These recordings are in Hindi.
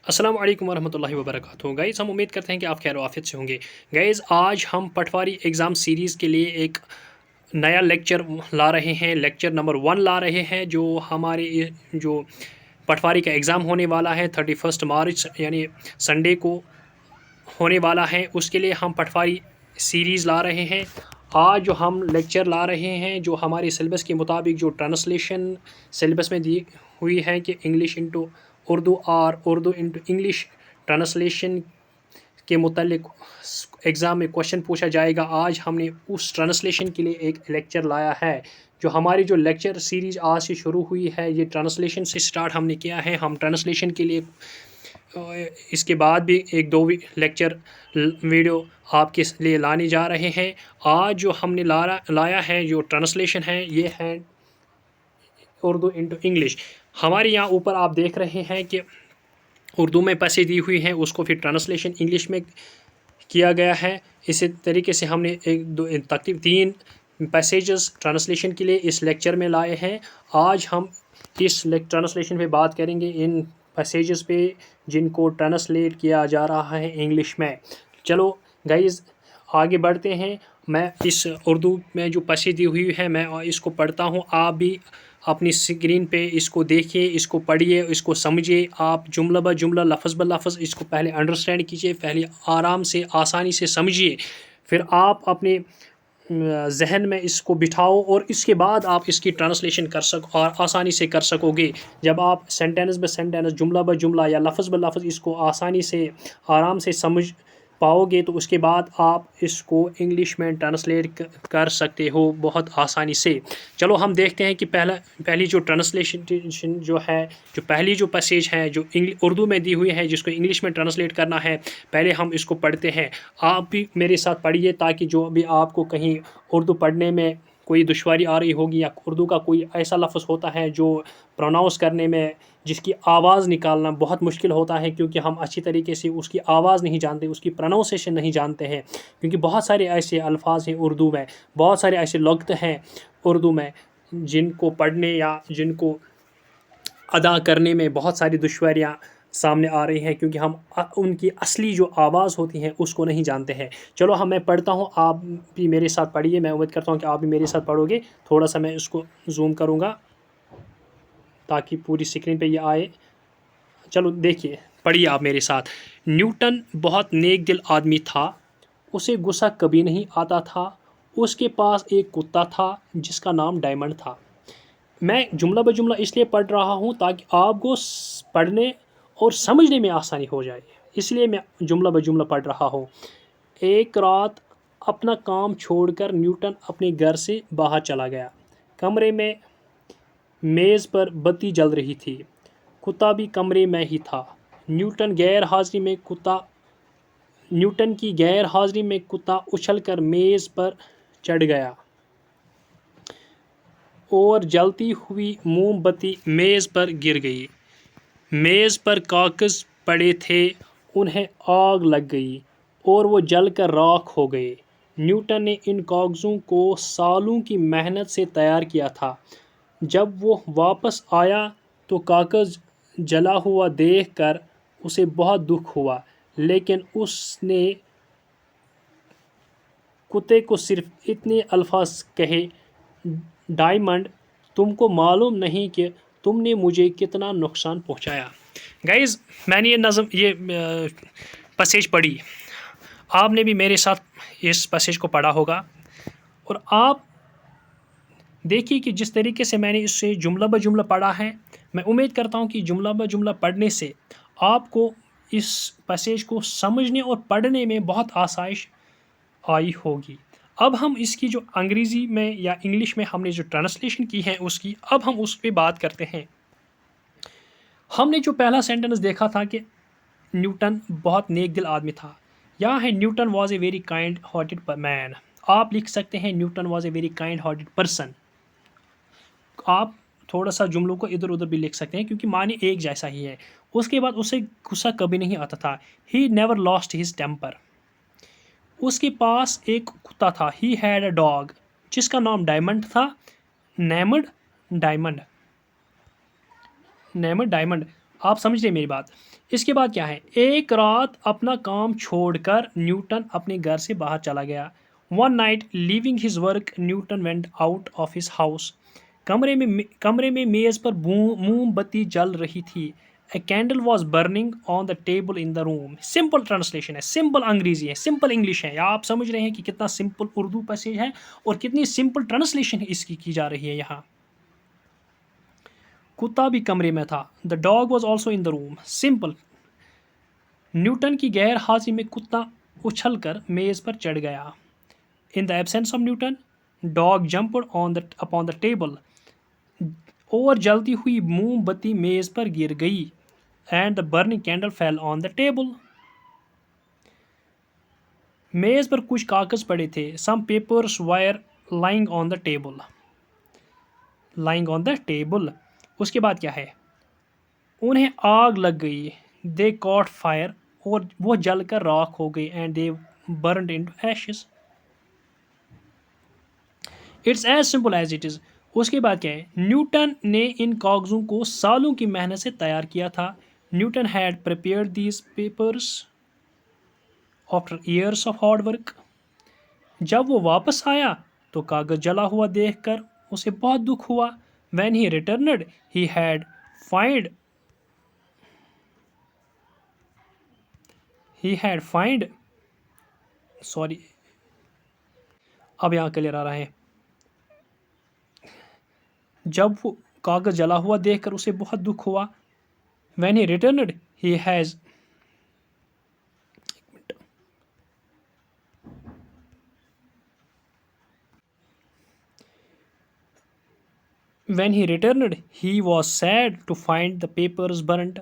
अस्सलाम वालेकुम वरहमतुल्लाहि वबरकातुहू। गाइज़ हम उम्मीद करते हैं कि आप खैर आफियत से होंगे। गाइज़ आज हम पटवारी एग्ज़ाम सीरीज़ के लिए एक नया लेक्चर ला रहे हैं, लेक्चर नंबर 1 ला रहे हैं। जो हमारे जो पटवारी का एग्ज़ाम होने वाला है 31 मार्च यानी संडे को होने वाला है, उसके लिए हम पटवारी सीरीज़ ला रहे हैं। आज जो हम लेक्चर ला रहे हैं, जो हमारे सिलेबस के मुताबिक जो ट्रांसलेशन सिलेबस में दी हुई है कि इंग्लिश इंटू उर्दू और उर्दू इंटू इंग्लिश ट्रांसलेशन के मुतालिक एग्ज़ाम में क्वेश्चन पूछा जाएगा। आज हमने उस ट्रांसलेशन के लिए एक लेक्चर लाया है। जो हमारी जो लेक्चर सीरीज़ आज से शुरू हुई है, ये ट्रांसलेशन से स्टार्ट हमने किया है। हम ट्रांसलेशन के लिए इसके बाद भी एक दो लेक्चर वीडियो आपके लिए लाने जा रहे हैं। आज जो हमने लाया है जो ट्रांसलेशन है, ये है उर्दू इंटू इंग्लिश। हमारे यहाँ ऊपर आप देख रहे हैं कि उर्दू में पैसेज दी हुई हैं, उसको फिर ट्रांसलेशन इंग्लिश में किया गया है। इसी तरीके से हमने एक दो तकरीबन 3 पैसेजेस ट्रांसलेशन के लिए इस लेक्चर में लाए हैं। आज हम इस ट्रांसलेशन पे बात करेंगे, इन पैसेजेस पे जिनको ट्रांसलेट किया जा रहा है इंग्लिश में। चलो गाइज़ आगे बढ़ते हैं। मैं इस उर्दू में जो पैसेज दी हुई है मैं इसको पढ़ता हूँ, आप भी अपनी स्क्रीन पे इसको देखिए, इसको पढ़िए, इसको समझिए। आप जुमला ब जुमला, लफ्ज़ ब लफ्ज़ इसको पहले अंडरस्टैंड कीजिए, पहले आराम से आसानी से समझिए, फिर आप अपने जहन में इसको बिठाओ और इसके बाद आप इसकी ट्रांसलेशन कर सको और आसानी से कर सकोगे। जब आप सेंटेंस ब सेंटेंस, जुमला ब जुमला या लफ्ज़ ब लफ्ज़ इसको आसानी से आराम से समझ पाओगे तो उसके बाद आप इसको इंग्लिश में ट्रांसलेट कर सकते हो बहुत आसानी से। चलो हम देखते हैं कि पहली जो ट्रांसलेशन जो है, जो पहली जो पैसेज है जो उर्दू में दी हुई है, जिसको इंग्लिश में ट्रांसलेट करना है, पहले हम इसको पढ़ते हैं। आप भी मेरे साथ पढ़िए ताकि जो भी आपको कहीं उर्दू पढ़ने में कोई दुश्वारी आ रही होगी या उर्दू का कोई ऐसा लफ्ज़ होता है जो प्रोनाउंस करने में जिसकी आवाज़ निकालना बहुत मुश्किल होता है, क्योंकि हम अच्छी तरीके से उसकी आवाज़ नहीं जानते, उसकी प्रोनाउंसिएशन नहीं जानते हैं। क्योंकि बहुत सारे ऐसे अल्फाज हैं उर्दू में, बहुत सारे ऐसे लुग़त हैं उर्दू में जिनको पढ़ने या जिनको अदा करने में बहुत सारी दुश्वारियाँ सामने आ रही हैं, क्योंकि हम उनकी असली जो आवाज़ होती हैं उसको नहीं जानते हैं। चलो मैं पढ़ता हूँ, आप भी मेरे साथ पढ़िए। मैं उम्मीद करता हूँ कि आप भी मेरे साथ पढ़ोगे। थोड़ा सा मैं इसको ज़ूम करूँगा ताकि पूरी स्क्रीन पे ये आए। चलो देखिए, पढ़िए आप मेरे साथ। न्यूटन बहुत नेक दिल आदमी था, उसे गुस्सा कभी नहीं आता था। उसके पास एक कुत्ता था जिसका नाम डायमंड था। मैं जुमला ब जुमला इसलिए पढ़ रहा हूँ ताकि आपको पढ़ने और समझने में आसानी हो जाए, इसलिए मैं जुमला ब जुमला पढ़ रहा हूँ। एक रात अपना काम छोड़कर न्यूटन अपने घर से बाहर चला गया। कमरे में मेज़ पर बत्ती जल रही थी। कुत्ता भी कमरे में ही था। न्यूटन की गैर हाजिरी में कुत्ता उछलकर मेज़ पर चढ़ गया और जलती हुई मोमबत्ती मेज़ पर गिर गई। मेज़ पर कागज़ पड़े थे, उन्हें आग लग गई और वो जलकर राख हो गए। न्यूटन ने इन कागज़ों को सालों की मेहनत से तैयार किया था। जब वो वापस आया तो कागज़ जला हुआ देखकर उसे बहुत दुख हुआ, लेकिन उसने कुत्ते को सिर्फ इतने अल्फाज कहे, डायमंड, तुमको मालूम नहीं कि तुमने मुझे कितना नुकसान पहुंचाया। गाइज़ मैंने ये पैसेज पढ़ी, आपने भी मेरे साथ इस पैसेज को पढ़ा होगा और आप देखिए कि जिस तरीके से मैंने इससे जुमला ब जुमला पढ़ा है, मैं उम्मीद करता हूँ कि जुमला ब जुमला पढ़ने से आपको इस पैसेज को समझने और पढ़ने में बहुत आसाइश आई होगी। अब हम इसकी जो अंग्रेज़ी में या इंग्लिश में हमने जो ट्रांसलेशन की है उसकी, अब हम उस पर बात करते हैं। हमने जो पहला सेंटेंस देखा था कि न्यूटन बहुत नेक दिल आदमी था, यहाँ है Newton was a very kind hearted man. आप लिख सकते हैं Newton was a very kind hearted person. आप थोड़ा सा जुमलों को इधर उधर भी लिख सकते हैं क्योंकि मानी एक जैसा ही है। उसके बाद उसे गुस्सा कभी नहीं आता था। He never lost his temper. उसके पास एक कुत्ता था। ही हैड अ डॉग जिसका नाम डायमंड था। Named diamond. आप समझ रहे मेरी बात। इसके बाद क्या है, एक रात अपना काम छोड़कर न्यूटन अपने घर से बाहर चला गया। One night leaving his work Newton went out of his house. कमरे में मेज़ पर मोमबत्ती जल रही थी। A candle was burning on the table in the room. Simple translation है, सिंपल अंग्रेजी है, सिंपल इंग्लिश है। आप समझ रहे हैं कि कितना सिंपल उर्दू पैसेज है और कितनी सिंपल ट्रांसलेशन इसकी की जा रही है यहाँ। कुत्ता भी कमरे में था। The dog was also in the room. Simple. Newton की गैर हाजिरी में कुत्ता उछल कर मेज पर चढ़ गया। In the absence of Newton dog jumped upon the table. और जलती हुई मोमबत्ती मेज पर गिर गई। And the burning candle fell on the table. मेज पर कुछ कागज पड़े थे। Some papers were lying on the table. Lying on the table. उसके बाद क्या है, उन्हें आग लग गई। They caught fire. और वो जलकर राख हो गई। And they burned into ashes. It's as simple as it is. उसके बाद क्या है, न्यूटन ने इन कागज़ों को सालों की मेहनत से तैयार किया था। Newton had prepared these papers after years of hard work. जब वो वापस आया तो कागज़ जला हुआ देखकर उसे बहुत दुख हुआ। When he returned he had find sorry, अब यहाँ क्लियर आ रहा है। जब वो कागज़ जला हुआ देखकर उसे बहुत दुख हुआ। When he returned, he has when he returned, he was sad to find the papers burnt.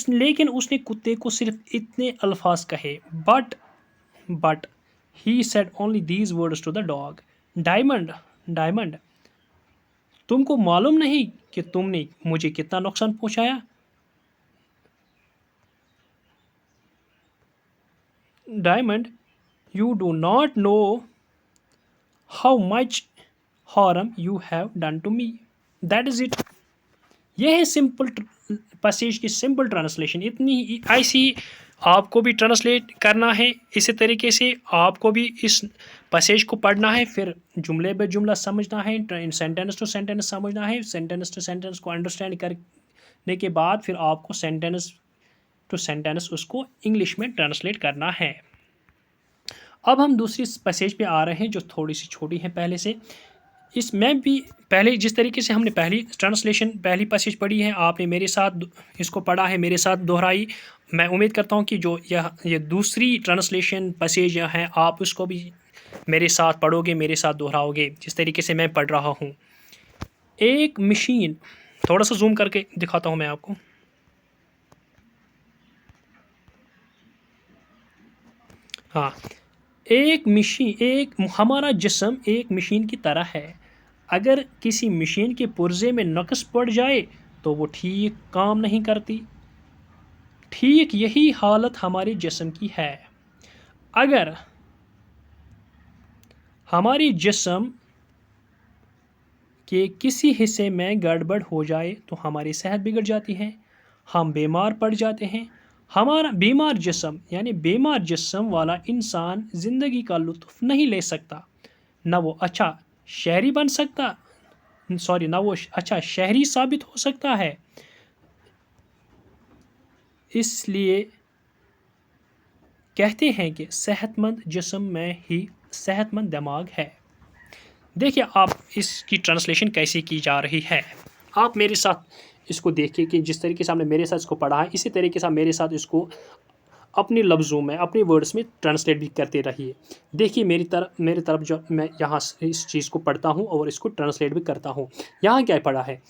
लेकिन उसने कुत्ते को सिर्फ इतने अल्फाज कहे। But he said only these words to the dog. Diamond, तुमको मालूम नहीं कि तुमने मुझे कितना नुकसान पहुंचाया। Diamond, you do not know how much harm you have done to me. That is it. यह है सिंपल पैसेज की सिंपल ट्रांसलेशन। इतनी ऐसी आपको भी ट्रांसलेट करना है। इसी तरीके से आपको भी इस पैसेज को पढ़ना है, फिर जुमले बे जुमला समझना है, सेंटेंस टू सेंटेंस समझना है। सेंटेंस टू सेंटेंस को अंडरस्टैंड करने के बाद फिर आपको सेंटेंस टू सेंटेंस उसको इंग्लिश में ट्रांसलेट करना है। अब हम दूसरी पैसेज पे आ रहे हैं जो थोड़ी सी छोटी है पहले से। इसमें भी पहले जिस तरीके से हमने पहली पैसेज पढ़ी है, आपने मेरे साथ इसको पढ़ा है, मेरे साथ दोहराई। मैं उम्मीद करता हूँ कि जो ये दूसरी ट्रांसलेशन पैसेज है आप उसको भी मेरे साथ पढ़ोगे, मेरे साथ दोहराओगे जिस तरीके से मैं पढ़ रहा हूँ। एक मशीन, थोड़ा सा जूम करके दिखाता हूँ मैं आपको। हाँ, हमारा जिस्म एक मशीन की तरह है। अगर किसी मशीन के पुर्जे में नक़्स पड़ जाए तो वो ठीक काम नहीं करती। ठीक यही हालत हमारे जिस्म की है। अगर हमारी जिस्म के किसी हिस्से में गड़बड़ हो जाए तो हमारी सेहत बिगड़ जाती है, हम बीमार पड़ जाते हैं। हमारा बीमार जिस्म वाला इंसान ज़िंदगी का लुत्फ़ नहीं ले सकता। न वो अच्छा शहरी साबित हो सकता है। इसलिए कहते हैं कि सेहतमंद जिस्म में ही सेहतमंद दिमाग है। देखिए आप इसकी ट्रांसलेशन कैसे की जा रही है। आप मेरे साथ इसको देखिए कि जिस तरीके से आपने मेरे साथ इसको पढ़ा है, इसी तरीके से आप मेरे साथ इसको अपने लफ्ज़ों में, अपने वर्ड्स में ट्रांसलेट भी करते रहिए। देखिए मेरी तरफ जो मैं यहाँ इस चीज़ को पढ़ता हूँ और इसको ट्रांसलेट भी करता हूँ। यहाँ क्या पढ़ा है,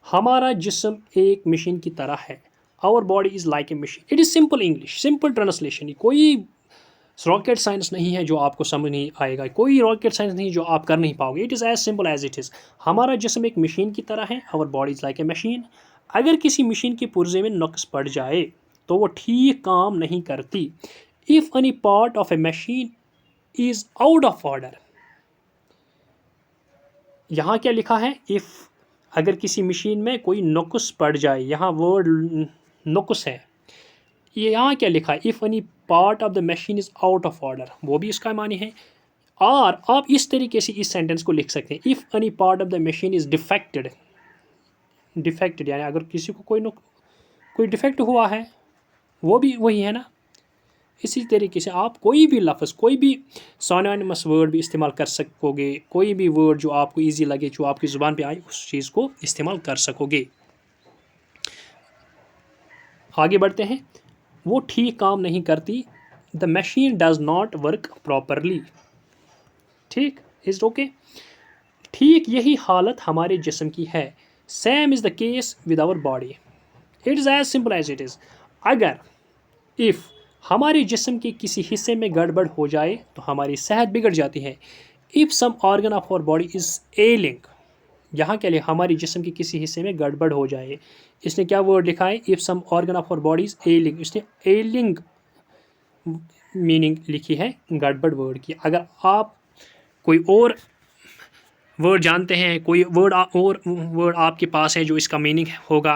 हमारा जिस्म एक मशीन की तरह है। Our body is like a machine. It is simple English, simple translation. कोई रॉकेट साइंस नहीं है जो आपको समझ नहीं आएगा, कोई रॉकेट साइंस नहीं जो आप कर नहीं पाओगे। It is as simple as it is. हमारा जिस्म एक मशीन की तरह है। Our body is like a machine. अगर किसी मशीन के पुर्जे में नुक्स पड़ जाए तो वो ठीक काम नहीं करती। If any part of A machine is out of order. यहाँ क्या लिखा है, इफ़ अगर किसी मशीन में कोई नुक्स पड़ जाए, यहाँ वर्ड नुक्स है, ये यहाँ क्या लिखा है, if any part of the machine is out of order, वो भी इसका मानी है। और आप इस तरीके से इस सेंटेंस को लिख सकते हैं, if any part of the machine is defected, defected यानी अगर किसी को कोई डिफेक्ट हुआ है, वो भी वही है ना। इसी तरीके से आप कोई भी लफ्ज़, कोई भी सिनोनिमस वर्ड भी इस्तेमाल कर सकोगे, कोई भी वर्ड जो आपको इजी लगे, जो आपकी ज़ुबान पे आए, उस चीज़ को इस्तेमाल कर सकोगे। आगे बढ़ते हैं। वो ठीक काम नहीं करती, the machine does not work properly. ठीक, इज ओके। ठीक यही हालत हमारे जिस्म की है। Same is the case with our body. It is as simple as it is. अगर इफ़ हमारे जिस्म के किसी हिस्से में गड़बड़ हो जाए तो हमारी सेहत बिगड़ जाती है। If some organ of our body is ailing, यहाँ के लिए हमारी जिस्म के किसी हिस्से में गड़बड़ हो जाए, इसने क्या वर्ड लिखा है, if some organ of our body is ailing, इसने एलिंग मीनिंग लिखी है गड़बड़ वर्ड की। अगर आप कोई और वर्ड जानते हैं, कोई वर्ड और वर्ड आपके पास है जो इसका मीनिंग होगा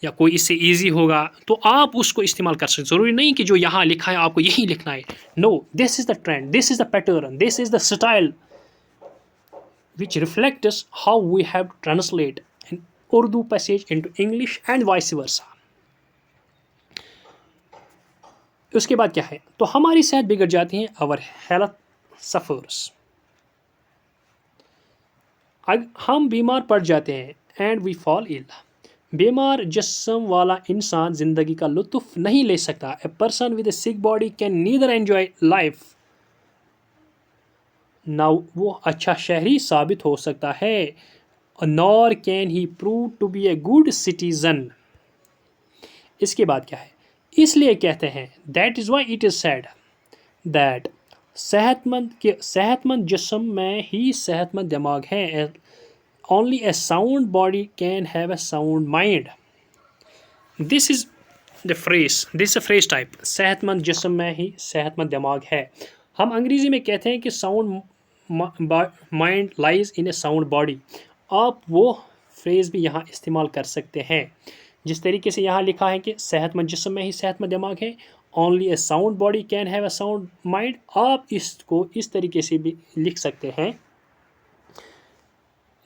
या कोई इससे इजी होगा, तो आप उसको इस्तेमाल कर सकते। ज़रूरी नहीं कि जो यहाँ लिखा है आपको यही लिखना है। No, this is the trend, this is the pattern, this is the style which reflects how we have to translate an Urdu passage into English and vice versa. उसके बाद क्या है, तो हमारी सेहत बिगड़ जाती है, our health suffers. हम बीमार पड़ जाते हैं एंड वी फॉल इल। बीमार जिस्म वाला इंसान ज़िंदगी का लुत्फ़ नहीं ले सकता। A person with a sick body can neither enjoy life, ना वो अच्छा शहरी साबित हो सकता है, nor can he prove to be a good citizen. इसके बाद क्या है, इसलिए कहते हैं that is why it is said that सेहतमंद जिस्म में ही सेहतमंद दिमाग है। Only a sound body can have a sound mind. This is the phrase, this a phrase type, सेहतमंद जिस्म में ही सेहतमंद दिमाग है। हम अंग्रेज़ी में कहते हैं कि sound mind lies in a sound body. आप वो फ्रेज़ भी यहाँ इस्तेमाल कर सकते हैं जिस तरीके से यहाँ लिखा है कि सेहतमंद जिस्म में ही सेहतमंद दिमाग है, only a sound body can have a sound mind. आप इसको इस तरीके से भी लिख सकते हैं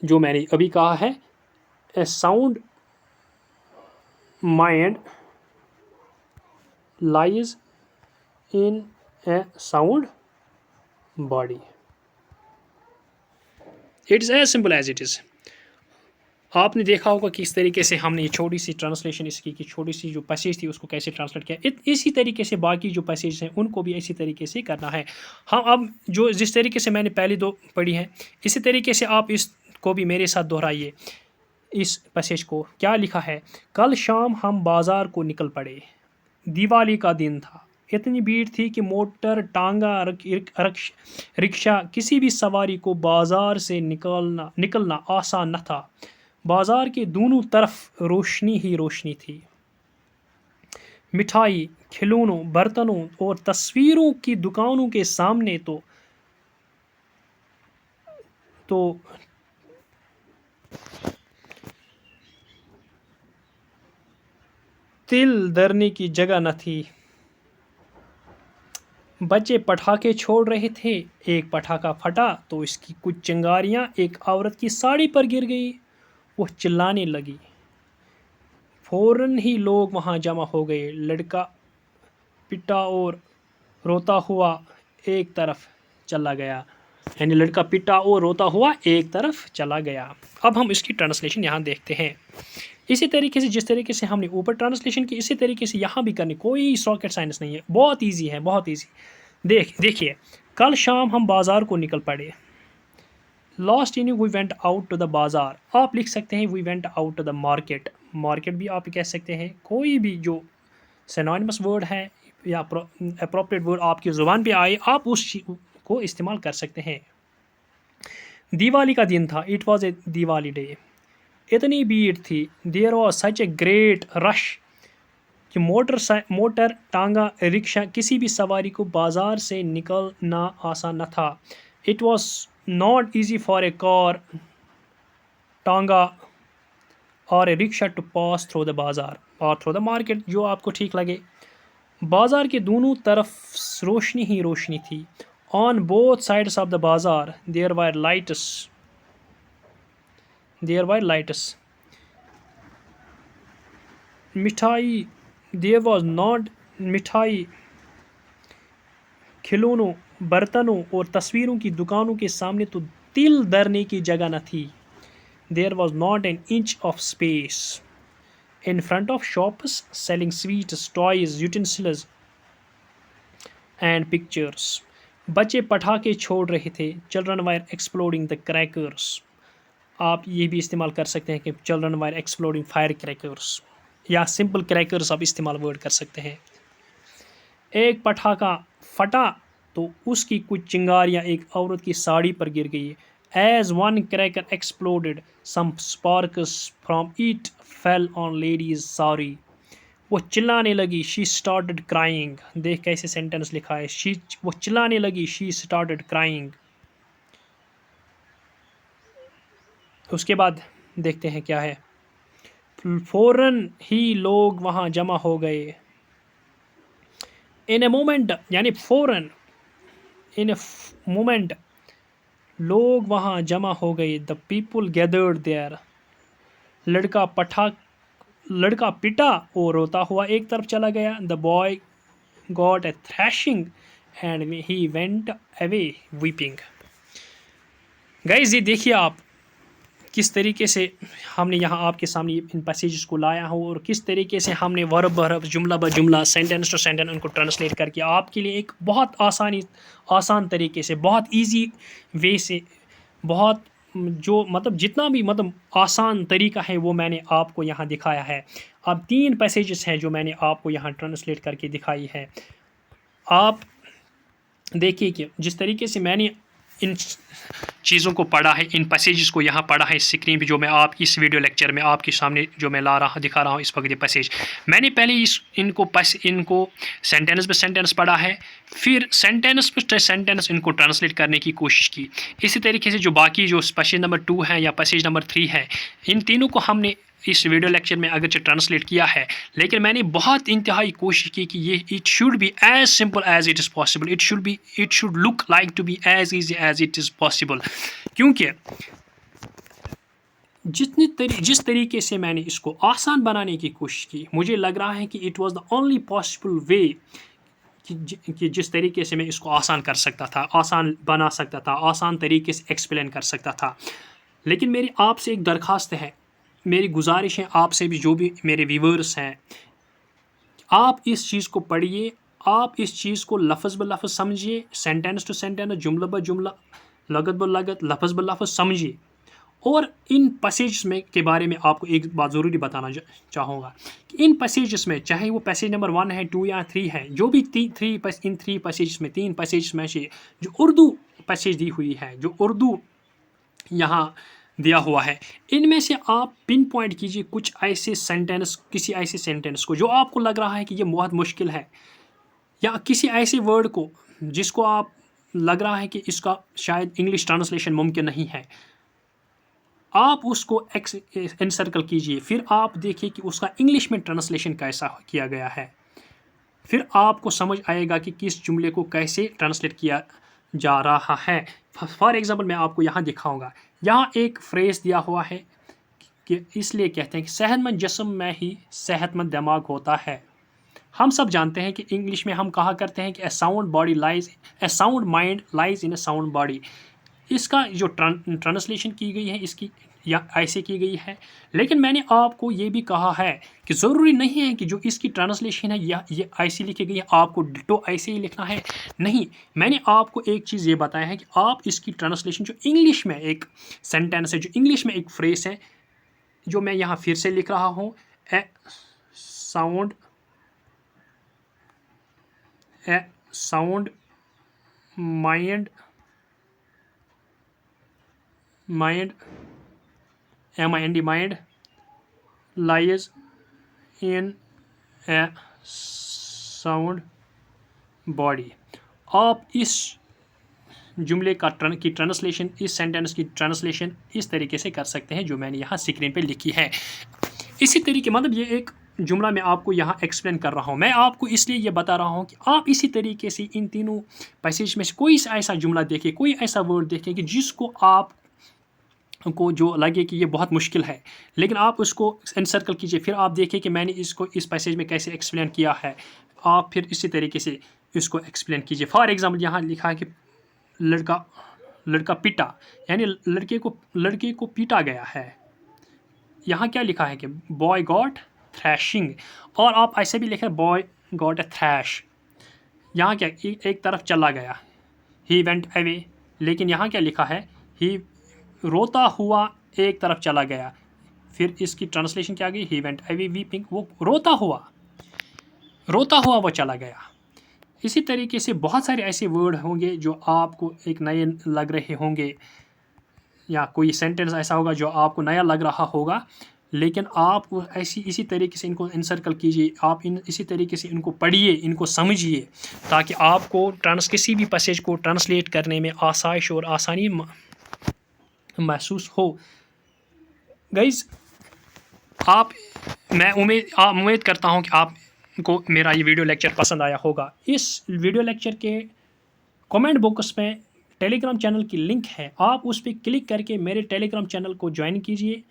जो मैंने अभी कहा है, a sound mind lies in a sound body. It is as simple as it is. आपने देखा होगा कि इस तरीके से हमने ये छोटी सी ट्रांसलेशन इसकी कि छोटी सी जो पैसेज थी उसको कैसे ट्रांसलेट किया। इसी तरीके से बाकी जो पैसेज हैं उनको भी इसी तरीके से करना है। हाँ, अब जो जिस तरीके से मैंने पहले दो पढ़ी हैं, इसी तरीके से आप इसको भी मेरे साथ दोहराइए। इस पैसेज को क्या लिखा है, कल शाम हम बाज़ार को निकल पड़े, दिवाली का दिन था, इतनी भीड़ थी कि मोटर, टांगा, रिक्शा, किसी भी सवारी को बाज़ार से निकलना आसान न था। बाज़ार के दोनों तरफ रोशनी ही रोशनी थी। मिठाई, खिलौनों, बर्तनों और तस्वीरों की दुकानों के सामने तो तिल धरने की जगह न थी। बच्चे पटाखे छोड़ रहे थे, एक पटाखा फटा तो इसकी कुछ चिंगारियां एक औरत की साड़ी पर गिर गई। वो चिल्लाने लगी, फौरन ही लोग वहां जमा हो गए। लड़का पिटा और रोता हुआ एक तरफ चला गया, यानी लड़का पिटा और रोता हुआ एक तरफ चला गया। अब हम इसकी ट्रांसलेशन यहाँ देखते हैं। इसी तरीके से जिस तरीके से हमने ऊपर ट्रांसलेशन की, इसी तरीके से यहाँ भी करनी, कोई रॉकेट साइंस नहीं है, बहुत ईजी है, बहुत ईजी। देखिए, कल शाम हम बाज़ार को निकल पड़े। Last inning we went out to the bazaar. आप लिख सकते हैं we went out to the market, market भी आप कह सकते हैं। कोई भी जो सिनोनिमस वर्ड है या अप्रोप्रिएट वर्ड आपकी ज़ुबान पे आए, आप उस को इस्तेमाल कर सकते हैं। दिवाली का दिन था, it was a Diwali day. इतनी भीड़ थी, there was such a great rush कि मोटर, टांगा, रिक्शा, किसी भी सवारी को बाज़ार से निकलना आसान न था। It was not easy for a car, tonga और a rickshaw to pass through the bazaar और थ्रू द मार्केट, जो आपको ठीक लगे। बाज़ार के दोनों तरफ रोशनी ही रोशनी थी। On both sides of the बाज़ार देयर वर लाइट्स। मिठाई, देयर वाज नॉट मिठाई, खिलौनों, बर्तनों और तस्वीरों की दुकानों के सामने तो तिल धरने की जगह न थी। There was not an inch of space in front of shops selling sweets, toys, utensils and pictures. बच्चे पटाखे छोड़ रहे थे। Children were exploding the crackers. आप ये भी इस्तेमाल कर सकते हैं कि children were exploding firecrackers, या सिंपल क्रैकर्स आप इस्तेमाल वर्ड कर सकते हैं। एक पटाखा फटा तो उसकी कुछ चिंगारियाँ एक औरत की साड़ी पर गिर गई। As one cracker exploded, some sparks from it fell on lady's sari. वो चिल्लाने लगी। She started crying. देख कैसे सेंटेंस लिखा है। वो चिल्लाने लगी। She started crying. उसके बाद देखते हैं क्या है। फौरन ही लोग वहाँ जमा हो गए। In a moment, यानी फौरन, in a moment, लोग वहाँ जमा हो गए। The people gathered there. लड़का पिटा और रोता हुआ एक तरफ चला गया। The boy got a thrashing and he went away weeping. Guys, ये देखिए आप किस तरीके से हमने यहाँ आपके सामने इन पैसेजेस को लाया हो और किस तरीके से हमने वर्ब ब जुमला ब जुमला, सेंटेंस टू सेंटेंस उनको ट्रांसलेट करके आपके लिए एक बहुत आसान तरीके से, बहुत इजी वे से, बहुत जो मतलब जितना भी मतलब आसान तरीका है वो मैंने आपको यहाँ दिखाया है। अब 3 पैसेजेस हैं जो मैंने आपको यहाँ ट्रांसलेट करके दिखाई है। आप देखिए कि जिस तरीके से मैंने इन चीज़ों को पढ़ा है, इन पैसेजेस को यहाँ पढ़ा है स्क्रीन पे, जो मैं आप इस वीडियो लेक्चर में आपके सामने जो मैं दिखा रहा हूँ इस वक्त ये पैसेज, मैंने पहले इनको सेंटेंस पे सेंटेंस पढ़ा है, फिर सेंटेंस पे सेंटेंस इनको ट्रांसलेट करने की कोशिश की। इसी तरीके से जो बाकी जो पैसेज नंबर 2 है या पैसेज नंबर 3 है, इन तीनों को हमने इस वीडियो लेक्चर में अगरचे ट्रांसलेट किया है, लेकिन मैंने बहुत इंतहाई कोशिश की कि ये it should be as simple as it is possible, it should look like to be as easy as it is possible. क्योंकि जिस तरीके से मैंने इसको आसान बनाने की कोशिश की, मुझे लग रहा है कि it was the only possible way कि जिस तरीके से मैं इसको आसान कर सकता था, आसान बना सकता था, आसान तरीके से एक्सप्लेन कर सकता था। लेकिन मेरी आपसे एक दरख्वास्त है, मेरी गुजारिश है आपसे भी, जो भी मेरे व्यूवर्स हैं, आप इस चीज़ को पढ़िए, आप इस चीज़ को लफ्ज़ ब लफ्ज़ समझिए, सेंटेंस टू सेंटेंस, जुमला ब जुमला, लगत ब लगत, लफ्ज़ ब लफ्ज़ समझिए। और इन पैसेज में के बारे में आपको एक बात ज़रूरी बताना चाहूँगा कि इन पैसेजेस में, चाहे वो पैसेज नंबर 1 है, 2 या 3 है, जो भी इन 3 पैसेज में, 3 पैसेज में से जो उर्दू पैसेज दी हुई है, जो उर्दू यहाँ दिया हुआ है, इनमें से आप पिन पॉइंट कीजिए कुछ ऐसे सेंटेंस, किसी ऐसे सेंटेंस को जो आपको लग रहा है कि ये बहुत मुश्किल है, या किसी ऐसे वर्ड को जिसको आप लग रहा है कि इसका शायद इंग्लिश ट्रांसलेशन मुमकिन नहीं है। आप उसको एनसर्कल कीजिए, फिर आप देखिए कि उसका इंग्लिश में ट्रांसलेशन कैसा किया गया है, फिर आपको समझ आएगा कि किस जुमले को कैसे ट्रांसलेट किया जा रहा है। फॉर एग्जांपल मैं आपको यहाँ दिखाऊंगा। यहाँ एक फ्रेज़ दिया हुआ है कि इसलिए कहते हैं कि सेहतमंद जिस्म में ही सेहतमंद दिमाग होता है। हम सब जानते हैं कि इंग्लिश में हम कहा करते हैं कि a sound mind lies in a sound body. इसका जो ट्रांसलेशन की गई है इसकी या ऐसे की गई है, लेकिन मैंने आपको ये भी कहा है कि ज़रूरी नहीं है कि जो इसकी ट्रांसलेशन है या ये ऐसी लिखी गई है आपको डिटो ऐसे ही लिखना है। नहीं, मैंने आपको एक चीज़ ये बताया है कि आप इसकी ट्रांसलेशन जो इंग्लिश में एक सेंटेंस है, जो इंग्लिश में एक फ्रेज़ है, जो मैं यहाँ फिर से लिख रहा हूँ, a sound mind MIND mind lies in a sound body। आप इस जुमले की ट्रांसलेशन, इस सेंटेंस की ट्रांसलेशन इस तरीके से कर सकते हैं जो मैंने यहाँ स्क्रीन पे लिखी है। इसी तरीके मतलब ये एक जुमला मैं आपको यहाँ एक्सप्लेन कर रहा हूँ। मैं आपको इसलिए ये बता रहा हूँ कि आप इसी तरीके से इन तीनों पैसेज में से कोई ऐसा जुमला देखें, कोई ऐसा वर्ड देखें कि जिसको आप को जो लगे कि ये बहुत मुश्किल है, लेकिन आप उसको एनसर्कल कीजिए, फिर आप देखिए कि मैंने इसको इस पैसेज में कैसे एक्सप्लेन किया है। आप फिर इसी तरीके से इसको एक्सप्लेन कीजिए। फॉर एग्जाम्पल यहाँ लिखा है कि लड़का पिटा, यानी लड़के को पीटा गया है। यहाँ क्या लिखा है कि बॉय गॉट थ्रैशिंग, और आप ऐसे भी लिखें बॉय गॉट ए थ्रैश। यहाँ क्या एक तरफ चला गया, ही वेंट अवे, लेकिन यहाँ क्या लिखा है, ही रोता हुआ एक तरफ चला गया। फिर इसकी ट्रांसलेशन क्या गई, ही वेंट अवे वीपिंग, वो रोता हुआ वो चला गया। इसी तरीके से बहुत सारे ऐसे वर्ड होंगे जो आपको एक नए लग रहे होंगे, या कोई सेंटेंस ऐसा होगा जो आपको नया लग रहा होगा, लेकिन आप इसी तरीके से इनको इनसर्कल कीजिए। आप इसी तरीके से इनको पढ़िए, इनको समझिए, ताकि आपको किसी भी पैसेज को ट्रांसलेट करने में आसाइश और आसानी महसूस हो। गाइज मैं उम्मीद करता हूँ कि आपको मेरा ये वीडियो लेक्चर पसंद आया होगा। इस वीडियो लेक्चर के कमेंट बॉक्स में टेलीग्राम चैनल की लिंक है, आप उस पर क्लिक करके मेरे टेलीग्राम चैनल को ज्वाइन कीजिए,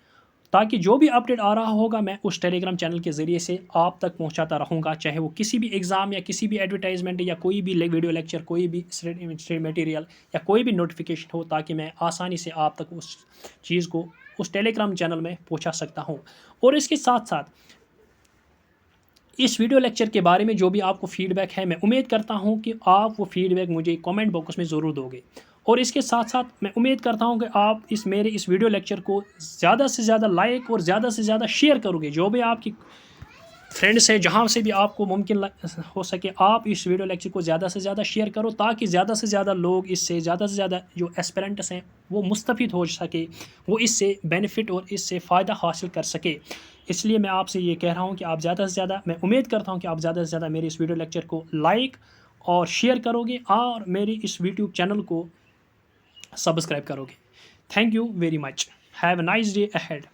ताकि जो भी अपडेट आ रहा होगा मैं उस टेलीग्राम चैनल के ज़रिए से आप तक पहुंचाता रहूँगा, चाहे वो किसी भी एग्ज़ाम या किसी भी एडवर्टाइजमेंट या कोई भी वीडियो लेक्चर, कोई भी मटेरियल या कोई भी नोटिफिकेशन हो, ताकि मैं आसानी से आप तक उस चीज़ को उस टेलीग्राम चैनल में पहुँचा सकता हूँ। और इसके साथ साथ इस वीडियो लेक्चर के बारे में जो भी आपको फीडबैक है, मैं उम्मीद करता हूं कि आप वो फीडबैक मुझे कमेंट बॉक्स में ज़रूर दोगे। और इसके साथ साथ मैं उम्मीद करता हूं कि आप मेरे इस वीडियो लेक्चर को ज़्यादा से ज़्यादा लाइक और ज़्यादा से ज़्यादा शेयर करोगे। जो भी आपकी फ्रेंड्स हैं, जहां से भी आपको मुमकिन हो सके, आप इस वीडियो लेक्चर को ज़्यादा से ज़्यादा शेयर करो, ताकि ज़्यादा से ज़्यादा लोग इससे, ज़्यादा से ज़्यादा जो एस्पिरेंट्स हैं वो मुस्तफ़ीद हो सके, वो इससे बेनिफिट और इससे फ़ायदा हासिल कर सके। इसलिए मैं आपसे ये कह रहा हूँ कि आप ज़्यादा से ज़्यादा, मैं उम्मीद करता हूँ कि आप ज़्यादा से ज़्यादा मेरे इस वीडियो लेक्चर को लाइक और शेयर करोगे, और मेरी इस यूट्यूब चैनल को सब्सक्राइब करोगे। Thank you very much. Have a nice day ahead.